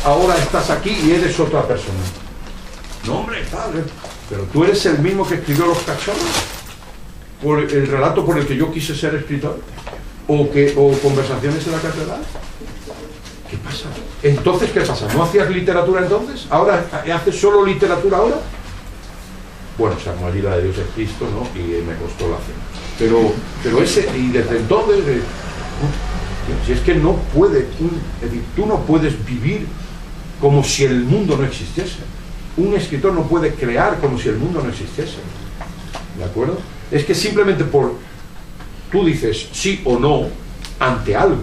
ahora estás aquí y eres otra persona. No, hombre, padre, pero tú eres el mismo que escribió Los Cachorros, por el relato por el que yo quise ser escritor, o Conversaciones en la Catedral. ¿Qué pasa? Entonces, ¿qué pasa? ¿No hacías literatura entonces? ¿Ahora haces solo literatura ahora? Bueno, se armó allí la de Dios es Cristo, ¿no? Y me costó la cena. Pero ese, y desde entonces, si es que no puede, es decir, tú no puedes vivir como si el mundo no existiese. Un escritor no puede crear como si el mundo no existiese. ¿De acuerdo? Es que simplemente tú dices sí o no ante algo.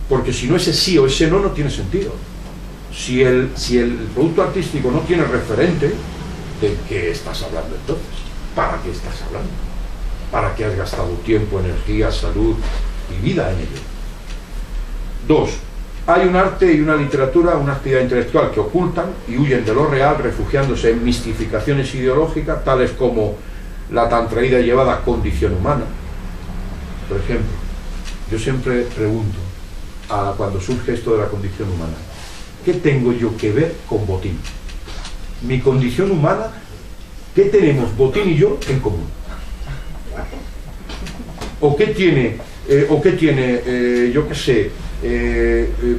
Porque si no, ese sí o ese no tiene sentido. Si el producto artístico no tiene referente, ¿de qué estás hablando entonces? ¿Para qué estás hablando? ¿Para qué has gastado tiempo, energía, salud y vida en ello? 2. Hay un arte y una literatura, una actividad intelectual que ocultan y huyen de lo real, refugiándose en mistificaciones ideológicas, tales como la tan traída y llevada condición humana. Por ejemplo, yo siempre pregunto, cuando surge esto de la condición humana, ¿qué tengo yo que ver con Botín? Mi condición humana, ¿qué tenemos Botín y yo en común? ¿O qué tiene, yo qué sé,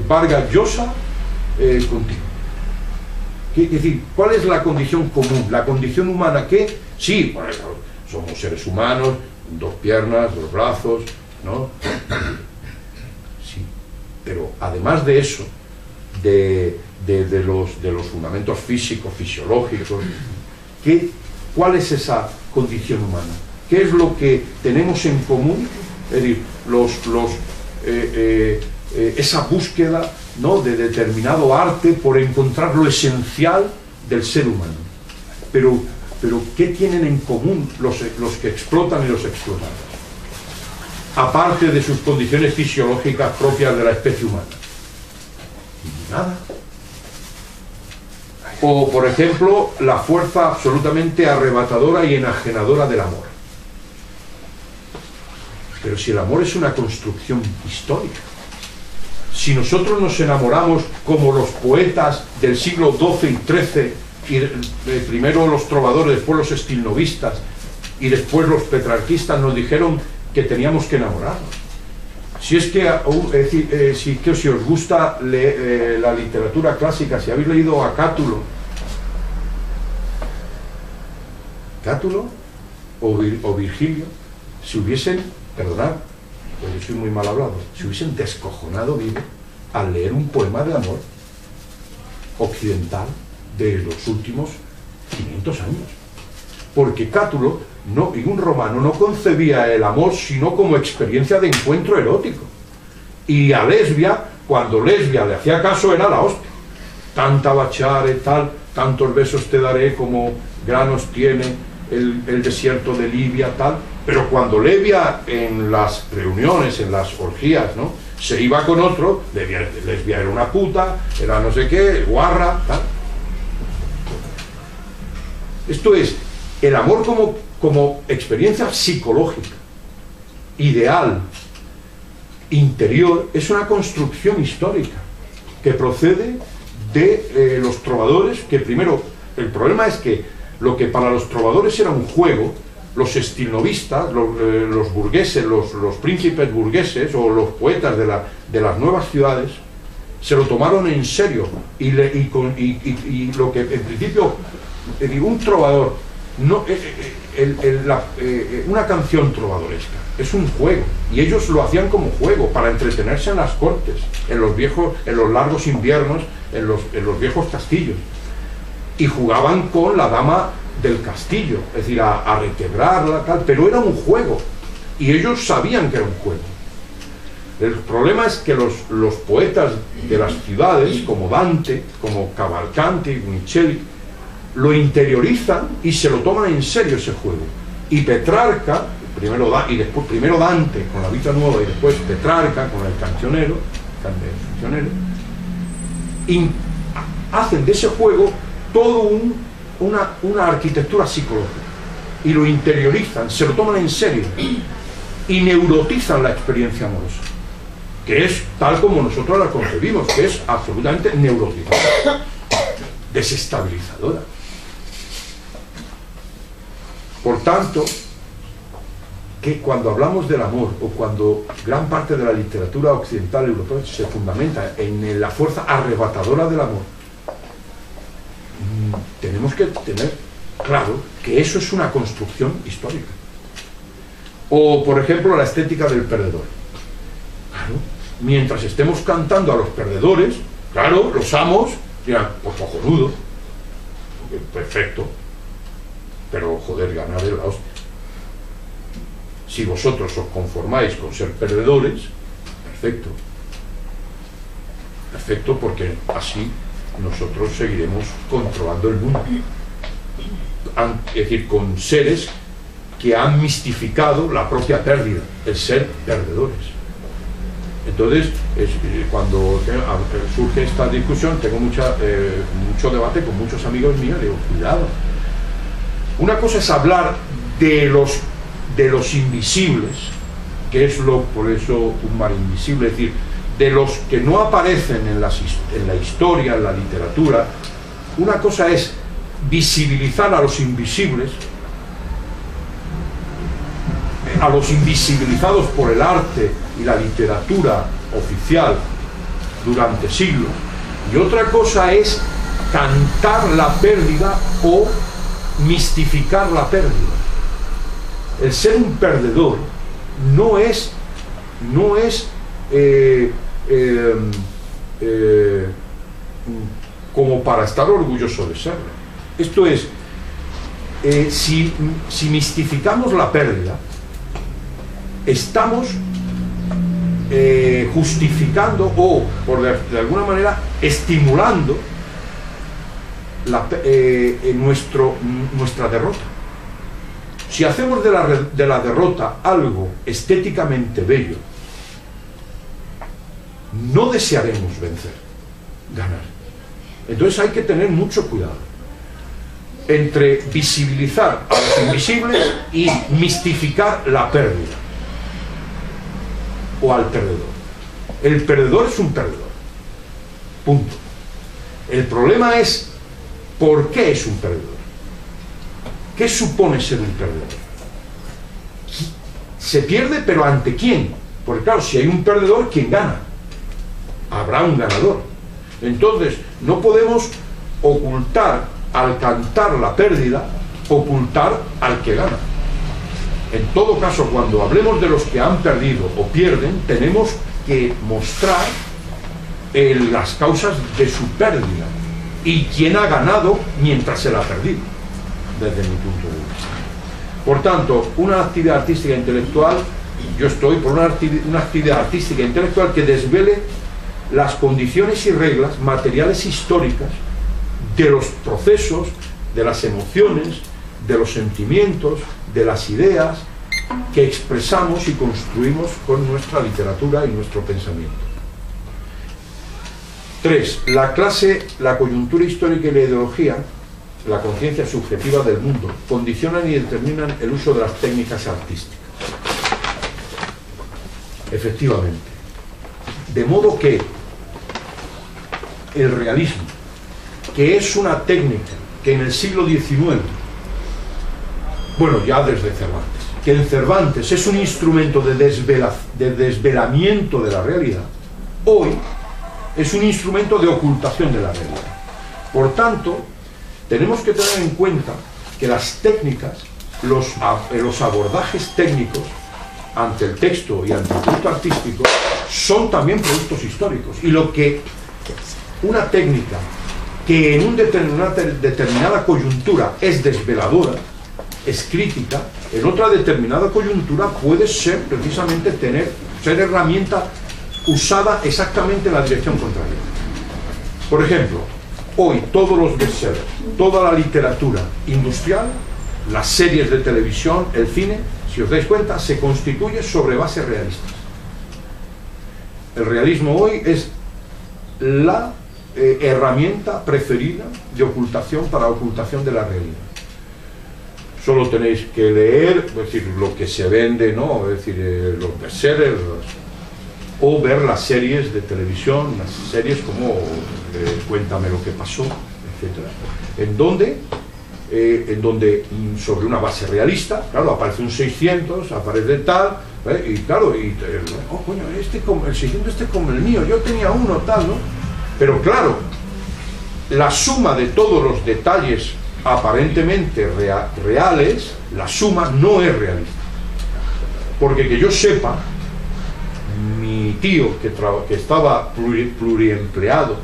Vargas Llosa contigo? Es decir, ¿cuál es la condición común? La condición humana que, sí, por ejemplo, somos seres humanos, 2 piernas, 2 brazos, ¿no? Sí, pero además de eso, de los fundamentos físicos, fisiológicos, ¿cuál es esa condición humana? ¿Qué es lo que tenemos en común? Es decir, esa búsqueda, ¿no?, de determinado arte por encontrar lo esencial del ser humano. Pero ¿qué tienen en común los que explotan y los explotados? Aparte de sus condiciones fisiológicas propias de la especie humana. Nada. O, por ejemplo, la fuerza absolutamente arrebatadora y enajenadora del amor. Pero si el amor es una construcción histórica, si nosotros nos enamoramos como los poetas del siglo XII y XIII, y primero los trovadores, después los estilnovistas, y después los petrarquistas nos dijeron que teníamos que enamorarnos. Si es que, si os gusta la literatura clásica, si habéis leído a Cátulo o Virgilio, si hubiesen, perdonad, pues yo soy muy mal hablado, si hubiesen descojonado vivo al leer un poema de amor occidental de los últimos 500 años. Porque Cátulo, y un romano, no concebía el amor sino como experiencia de encuentro erótico. Y a Lesbia, cuando Lesbia le hacía caso, era la hostia. Tanta bachare, tal, tantos besos te daré como granos tiene el desierto de Libia, tal. Pero cuando Lesbia, en las reuniones, en las orgías, ¿no?, se iba con otro, Lesbia era una puta, era no sé qué, guarra, tal. Esto es, el amor como experiencia psicológica, ideal, interior, es una construcción histórica que procede de los trovadores, que primero, el problema es que lo que para los trovadores era un juego, los estilnovistas, los burgueses, los príncipes burgueses o los poetas de las nuevas ciudades, se lo tomaron en serio y lo que en principio un trovador, una canción trovadoresca es un juego, y ellos lo hacían como juego para entretenerse en las cortes, en los largos inviernos, en los viejos castillos, y jugaban con la dama del castillo, es decir, a requebrarla, tal, pero era un juego y ellos sabían que era un juego. El problema es que los poetas de las ciudades, como Dante, como Cavalcanti, Micheli, lo interiorizan y se lo toman en serio ese juego. Y Petrarca, primero Dante con la Vita Nueva y después Petrarca con el Cancionero, hacen de ese juego todo una arquitectura psicológica y lo interiorizan, se lo toman en serio y neurotizan la experiencia amorosa. que es tal como nosotros la concebimos, que es absolutamente neurotizadora, desestabilizadora. Por tanto, que cuando hablamos del amor, o cuando gran parte de la literatura occidental europea se fundamenta en la fuerza arrebatadora del amor, tenemos que tener claro que eso es una construcción histórica. O, por ejemplo, la estética del perdedor. Claro, mientras estemos cantando a los perdedores, claro, los amos dirán, pues cojonudo, perfecto, pero joder, ganar el la hostia. Si vosotros os conformáis con ser perdedores, perfecto. Perfecto, porque así nosotros seguiremos controlando el mundo. Es decir, con seres que han mistificado la propia pérdida, el ser perdedores. Entonces, cuando surge esta discusión, tengo mucho debate con muchos amigos míos, digo, cuidado. Una cosa es hablar de los invisibles, que es por eso un mar invisible, es decir, de los que no aparecen en la historia, en la literatura. Una cosa es visibilizar a los invisibles, a los invisibilizados por el arte y la literatura oficial durante siglos, y otra cosa es cantar la pérdida o mistificar la pérdida. El ser un perdedor no es como para estar orgulloso de serlo. Esto es, si mistificamos la pérdida, estamos justificando o, de alguna manera, estimulando nuestra derrota. Si hacemos de la derrota algo estéticamente bello, no desearemos vencer, ganar. Entonces hay que tener mucho cuidado entre visibilizar a los invisibles y mistificar la pérdida o al perdedor. El perdedor es un perdedor, punto. El problema es ¿por qué es un perdedor? ¿Qué supone ser un perdedor? Se pierde, pero ¿ante quién? Porque claro, si hay un perdedor, ¿quién gana? Habrá un ganador. Entonces, no podemos ocultar, al cantar la pérdida, ocultar al que gana. En todo caso, cuando hablemos de los que han perdido o pierden, tenemos que mostrar las causas de su pérdida y quién ha ganado mientras se la ha perdido, desde mi punto de vista. Por tanto, una actividad artística intelectual, yo estoy por una actividad artística intelectual que desvele las condiciones y reglas materiales históricas de los procesos, de las emociones, de los sentimientos, de las ideas que expresamos y construimos con nuestra literatura y nuestro pensamiento. 3. La coyuntura histórica y la ideología, la conciencia subjetiva del mundo, condicionan y determinan el uso de las técnicas artísticas. Efectivamente. De modo que el realismo, que es una técnica que en el siglo XIX, bueno, ya desde Cervantes, que en Cervantes es un instrumento de desvelamiento de la realidad, hoy es un instrumento de ocultación de la realidad. Por tanto, tenemos que tener en cuenta que las técnicas, los abordajes técnicos ante el texto y ante el producto artístico son también productos históricos. Y lo que una técnica que en una determinada coyuntura es desveladora, es crítica, en otra determinada coyuntura puede ser precisamente ser herramienta usada exactamente en la dirección contraria. Por ejemplo, hoy todos los bestsellers, toda la literatura industrial, las series de televisión, el cine, si os dais cuenta, se constituye sobre bases realistas. El realismo hoy es la herramienta preferida de ocultación para ocultación de la realidad. Solo tenéis que leer, es decir, lo que se vende, ¿no? Es decir, los bestsellers, o ver las series de televisión, las series como Cuéntame lo que pasó, etcétera, en donde sobre una base realista, claro, aparece un 600, aparece tal, y claro, oh, coño, el 600 como el mío, yo tenía uno, tal, ¿no? Pero claro, la suma de todos los detalles aparentemente reales, la suma no es realista. Porque que yo sepa, mi tío, que estaba pluriempleado,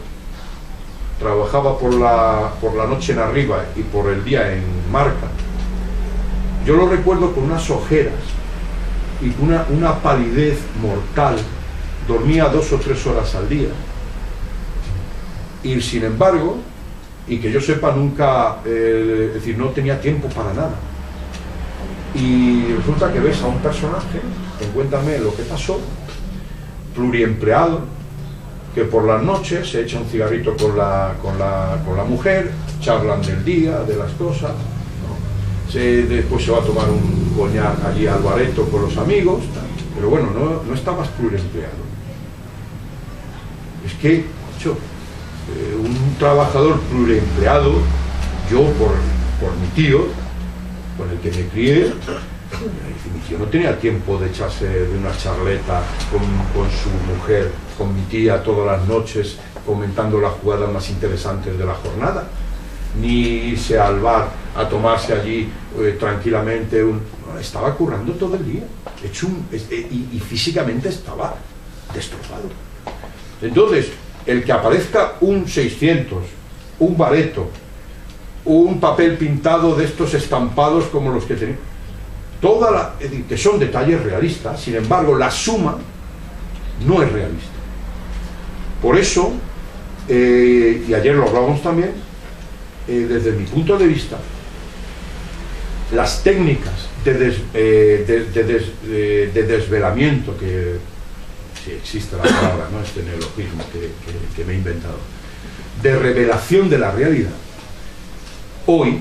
trabajaba por la noche en Arriba y por el día en Marca, yo lo recuerdo con unas ojeras y una palidez mortal, dormía 2 o 3 horas al día, y sin embargo, y que yo sepa nunca, es decir, no tenía tiempo para nada. Y resulta que ves a un personaje, Cuéntame lo que pasó, pluriempleado, que por las noches se echa un cigarrito con la mujer, charlan del día, de las cosas, ¿no? Después se va a tomar un coñac allí al bareto con los amigos, pero bueno, no estabas pluriempleado. Es que, macho, un trabajador pluriempleado, yo por mi tío, con el que me crié, mi tío no tenía tiempo de echarse de una charleta con su mujer, con mi tía todas las noches comentando las jugadas más interesantes de la jornada, ni irse al bar a tomarse allí tranquilamente estaba currando todo el día, y físicamente estaba destrozado. Entonces, el que aparezca un 600, un bareto, un papel pintado de estos estampados como los que tenemos, que son detalles realistas, sin embargo la suma no es realista. Por eso, y ayer lo hablábamos también, desde mi punto de vista, las técnicas de desvelamiento, que si existe la palabra, ¿no? Este neologismo que me he inventado, de revelación de la realidad, hoy,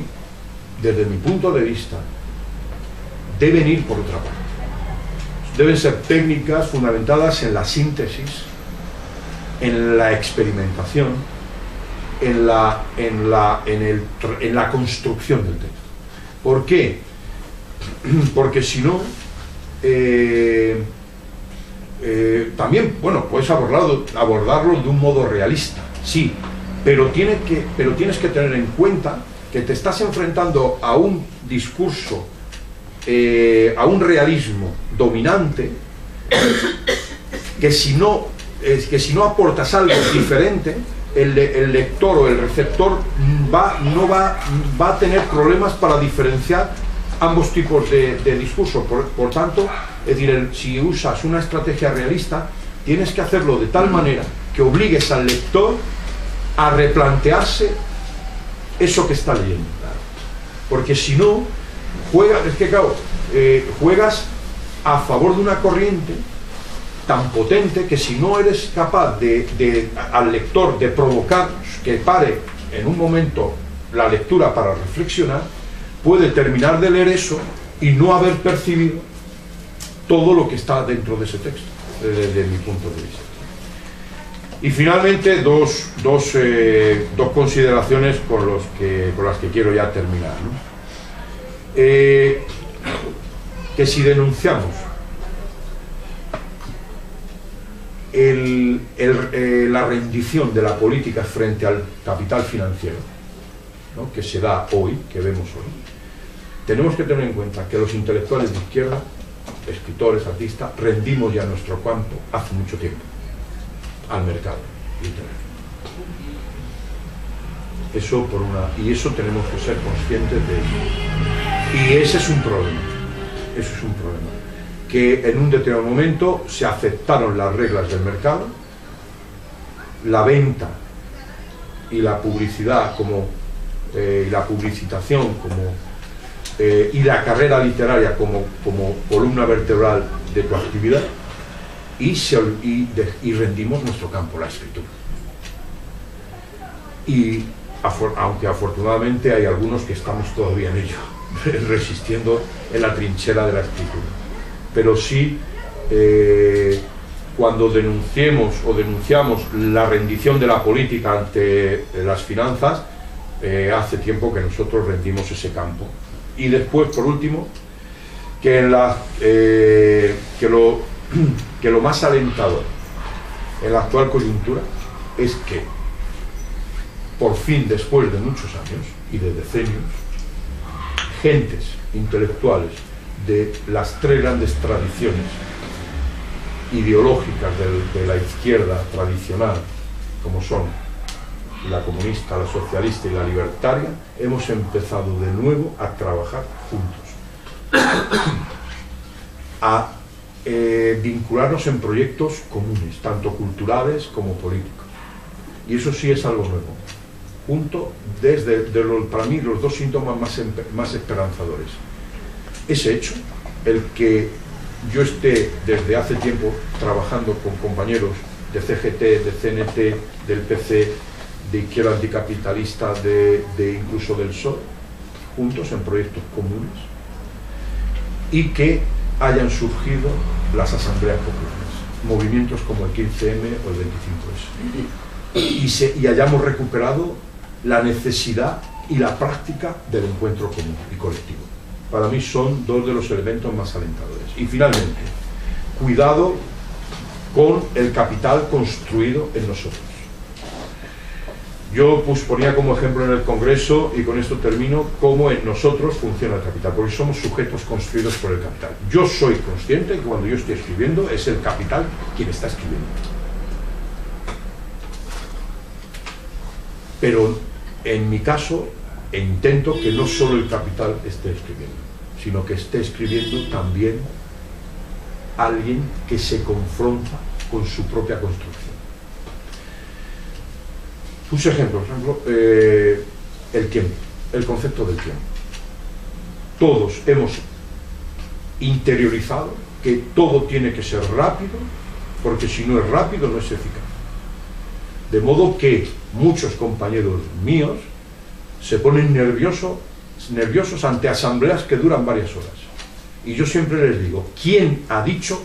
desde mi punto de vista, deben ir por otra parte. Deben ser técnicas fundamentadas en la síntesis, en la experimentación, en la construcción del texto. ¿Por qué? Porque si no, también, bueno, puedes abordarlo de un modo realista, sí, pero tienes que tener en cuenta que te estás enfrentando a un discurso, a un realismo dominante, que si no aportas algo diferente, el lector o el receptor va a tener problemas para diferenciar ambos tipos de discurso. Por tanto, es decir, si usas una estrategia realista, tienes que hacerlo de tal manera que obligues al lector a replantearse eso que está leyendo. Porque si no, juegas a favor de una corriente tan potente que si no eres capaz al lector de provocar que pare en un momento la lectura para reflexionar, puede terminar de leer eso y no haber percibido todo lo que está dentro de ese texto, desde mi punto de vista. Y finalmente dos consideraciones con las que quiero ya terminar, ¿no? Que si denunciamos la rendición de la política frente al capital financiero, ¿no?, que se da hoy, que vemos hoy, tenemos que tener en cuenta que los intelectuales de izquierda, escritores, artistas, rendimos ya nuestro campo hace mucho tiempo al mercado literario. Eso y eso tenemos que ser conscientes de eso. Y ese es un problema. Eso es un problema. Que en un determinado momento se aceptaron las reglas del mercado, la venta y la publicidad y la publicitación y la carrera literaria como columna vertebral de tu actividad, y rendimos nuestro campo, la escritura. Y aunque afortunadamente hay algunos que estamos todavía en ello, resistiendo en la trinchera de la escritura, pero sí cuando denunciamos la rendición de la política ante las finanzas, hace tiempo que nosotros rendimos ese campo. Y después, por último, que lo más alentador en la actual coyuntura es que, por fin, después de muchos años y de decenios, gentes intelectuales de las tres grandes tradiciones ideológicas de la izquierda tradicional, como son la comunista, la socialista y la libertaria, hemos empezado de nuevo a trabajar juntos, a vincularnos en proyectos comunes, tanto culturales como políticos. Y eso sí es algo nuevo. Junto, para mí, los dos síntomas más esperanzadores. Ese hecho, el que yo esté desde hace tiempo trabajando con compañeros de CGT, de CNT, del PC, de Izquierda Anticapitalista, incluso del PSOE, juntos en proyectos comunes, y que hayan surgido las asambleas populares, movimientos como el 15M o el 25S, y hayamos recuperado la necesidad y la práctica del encuentro común y colectivo. Para mí son dos de los elementos más alentadores. Y finalmente, cuidado con el capital construido en nosotros. Yo ponía como ejemplo en el Congreso, y con esto termino, cómo en nosotros funciona el capital, porque somos sujetos construidos por el capital. Yo soy consciente que cuando yo estoy escribiendo es el capital quien está escribiendo. Pero en mi caso intento que no solo el capital esté escribiendo, sino que esté escribiendo también alguien que se confronta con su propia construcción. Puse ejemplos, por ejemplo, el tiempo, el concepto del tiempo. Todos hemos interiorizado que todo tiene que ser rápido, porque si no es rápido no es eficaz. De modo que muchos compañeros míos se ponen nerviosos ante asambleas que duran varias horas. Y yo siempre les digo, ¿quién ha dicho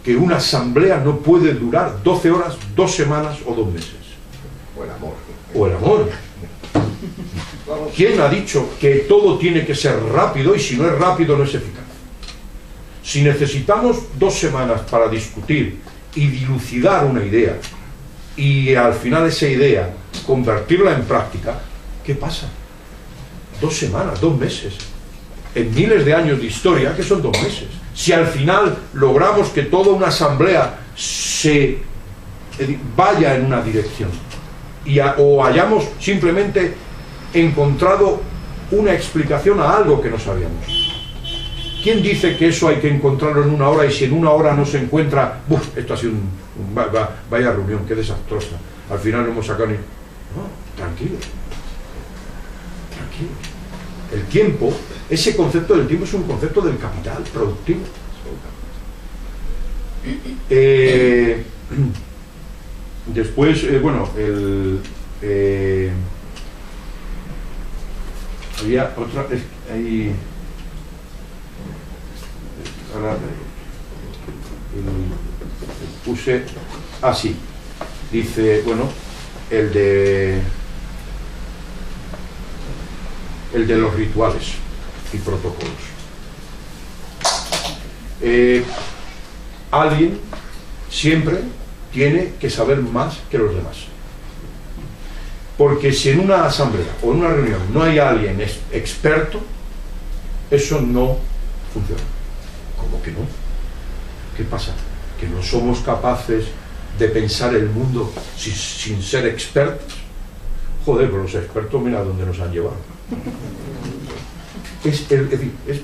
que una asamblea no puede durar 12 horas, 2 semanas o 2 meses? O el amor. O el amor. ¿Quién ha dicho que todo tiene que ser rápido y si no es rápido no es eficaz? Si necesitamos 2 semanas para discutir y dilucidar una idea y al final esa idea convertirla en práctica, ¿qué pasa? 2 semanas, 2 meses. En miles de años de historia, ¿qué son 2 meses? Si al final logramos que toda una asamblea vaya en una dirección o hayamos simplemente encontrado una explicación a algo que no sabíamos. ¿Quién dice que eso hay que encontrarlo en 1 hora y si en 1 hora no se encuentra, esto ha sido vaya reunión, qué desastrosa, al final no hemos sacado ni... No, tranquilo. El tiempo, ese concepto del tiempo es un concepto del capital productivo. Después, bueno, había otra... Ahora puse así, dice, bueno, el de los rituales y protocolos. Alguien siempre tiene que saber más que los demás, porque si en una asamblea o en una reunión no hay alguien experto, eso no funciona. ¿Cómo que no? ¿Qué pasa? ¿Que no somos capaces de pensar el mundo sin ser expertos? Joder, pero los expertos mira dónde nos han llevado.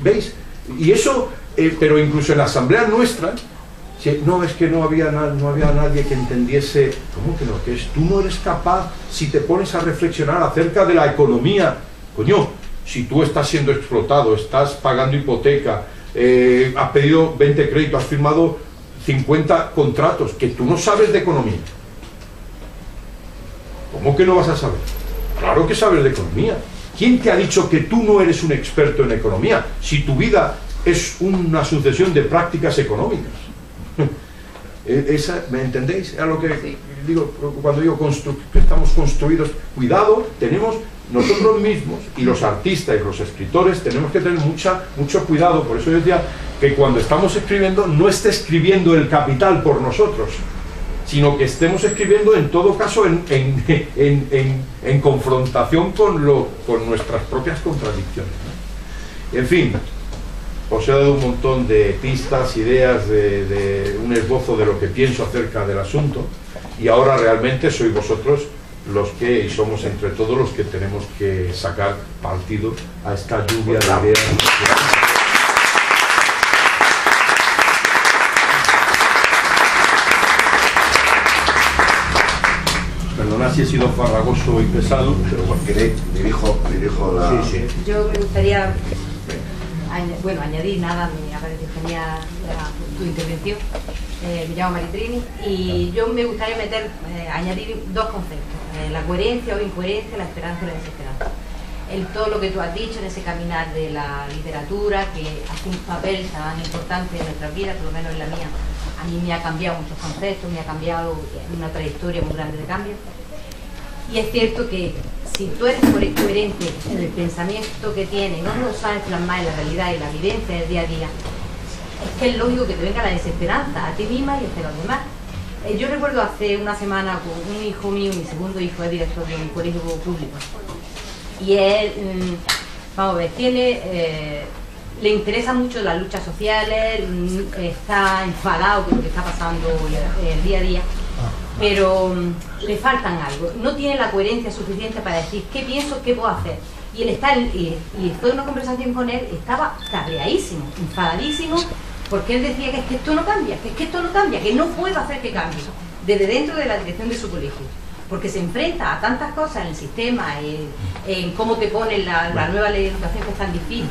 ¿Veis? Y eso, pero incluso en la asamblea nuestra, no, es que no había nadie que entendiese. ¿Cómo que no? Que tú no eres capaz, si te pones a reflexionar acerca de la economía, coño, si tú estás siendo explotado, estás pagando hipoteca, has pedido 20 créditos, has firmado 50 contratos, que tú no sabes de economía. ¿Cómo que no vas a saber? Claro que sabes de economía. ¿Quién te ha dicho que tú no eres un experto en economía si tu vida es una sucesión de prácticas económicas? ¿Me entendéis? Es a lo que digo cuando digo que estamos construidos. Cuidado, tenemos nosotros mismos, y los artistas y los escritores tenemos que tener mucho cuidado. Por eso yo decía que cuando estamos escribiendo no esté escribiendo el capital por nosotros, sino que estemos escribiendo en todo caso en confrontación con nuestras propias contradicciones, ¿no? En fin, os he dado un montón de pistas, ideas, de un esbozo de lo que pienso acerca del asunto, y ahora realmente sois vosotros los que, y somos entre todos los que tenemos que sacar partido a esta lluvia de ideas. Perdona si he sido farragoso y pesado, pero bueno, dirijo la... Sí. Yo me gustaría añadir nada, me parece genial tu intervención. Me llamo Maritrini y yo me gustaría añadir dos conceptos: la coherencia o incoherencia, la esperanza y la desesperanza. Todo lo que tú has dicho en ese caminar de la literatura, que hace un papel tan importante en nuestras vidas, por lo menos en la mía, a mí me ha cambiado muchos conceptos, me ha cambiado una trayectoria muy grande de cambio. Y es cierto que si tú eres coherente en el pensamiento que tienes, no lo sabes plasmar en la realidad y la vivencia del día a día, es que es lógico que te venga la desesperanza a ti misma y a los demás. Yo recuerdo hace una semana con un hijo mío, mi segundo hijo es director de un colegio público, y él, vamos a ver, le interesan mucho las luchas sociales, está enfadado con lo que está pasando el día a día, pero le faltan algo, no tiene la coherencia suficiente para decir qué pienso, qué puedo hacer. Y él y después de una conversación con él estaba cabreadísimo, enfadadísimo, porque él decía que es que esto no cambia, que no puedo hacer que cambie, desde dentro de la dirección de su colegio, porque se enfrenta a tantas cosas en el sistema, en cómo te ponen la nueva ley de educación, que es tan difícil.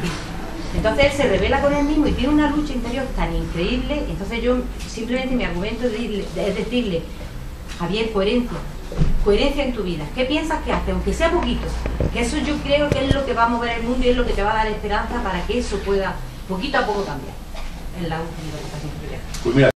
Entonces él se revela con él mismo y tiene una lucha interior tan increíble. Entonces yo simplemente mi argumento es decirle: Javier, coherencia en tu vida. ¿Qué piensas que hace? Aunque sea poquito, que eso yo creo que es lo que va a mover el mundo y es lo que te va a dar esperanza para que eso pueda poquito a poco cambiar. Es la última cosa que quería. Pues mira,